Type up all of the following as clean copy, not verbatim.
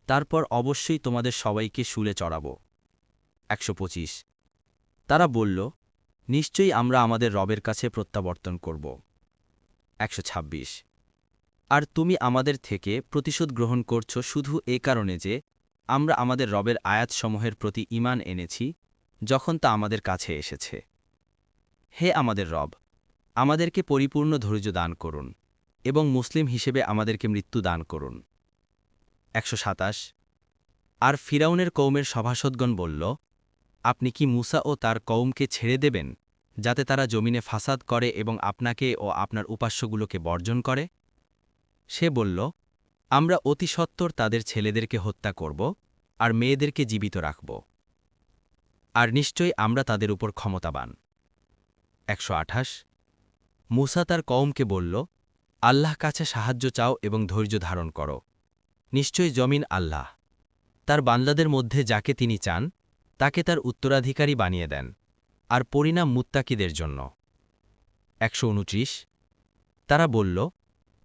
তারপর অবশ্যই তোমাদের সবাইকে শুলে চড়াব। 125 তারা বলল, নিশ্চয়ই আমরা আমাদের রবের কাছে প্রত্যাবর্তন করব। 126 আর তুমি আমাদের থেকে প্রতিশোধ গ্রহণ করছ শুধু এ কারণে যে আমরা আমাদের রবের আয়াতসমূহের প্রতি ঈমান এনেছি যখন তা আমাদের কাছে এসেছে। হে আমাদের রব, আমাদেরকে পরিপূর্ণ ধৈর্য দান করুন এবং মুসলিম হিসেবে আমাদেরকে মৃত্যু দান করুন। 127 আর ফিরাউনের কওমের সভাসদগণ বলল, আপনি কি মূসা ও তার কওমকে ছেড়ে দেবেন যাতে তারা জমিনে ফাসাদ করে এবং আপনাকে ও আপনার উপাস্যগুলোকে বর্জন করে? সে বলল, আমরা অতি সত্বর তাদের ছেলেদেরকে হত্যা করব আর মেয়েদেরকে জীবিত রাখব। আর নিশ্চয়ই আমরা তাদের উপর ক্ষমতাবান। 128 মূসা তার কওমকে বলল, আল্লাহ কাছে সাহায্য চাও এবং ধৈর্য ধারণ করো। নিশ্চয়ই জমিন আল্লাহ, তার বান্দাদের মধ্যে যাকে তিনি চান তাকে তার উত্তরাধিকারী বানিয়ে দেন, আর পরিণাম মুত্তাকিদের জন্য। 129 তারা বলল,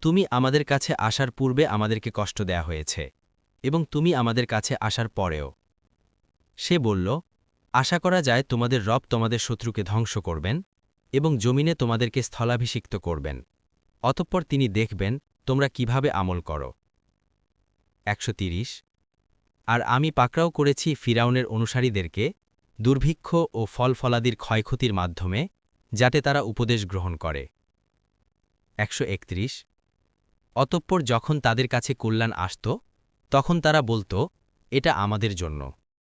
তুমি আমাদের কাছে আসার পূর্বে আমাদেরকে কষ্ট দেয়া হয়েছে এবং তুমি আমাদের কাছে আসার পরেও। সে বলল, আশা করা যায় তোমাদের রব তোমাদের শত্রুকে ধ্বংস করবেন এবং জমিনে তোমাদেরকে স্থলাভিষিক্ত করবেন, অতঃপর তিনি দেখবেন তোমরা কিভাবে আমল করো। 130 আর আমি পাকড়াও করেছি ফিরাউনের অনুসারীদেরকে দুর্ভিক্ষ ও ফলফলাদির ক্ষয়ক্ষতির মাধ্যমে, যাতে তারা উপদেশ গ্রহণ করে। 131 অতঃপর যখন তাদের কাছে কল্যাণ আসত তখন তারা বলত, এটা আমাদের জন্য।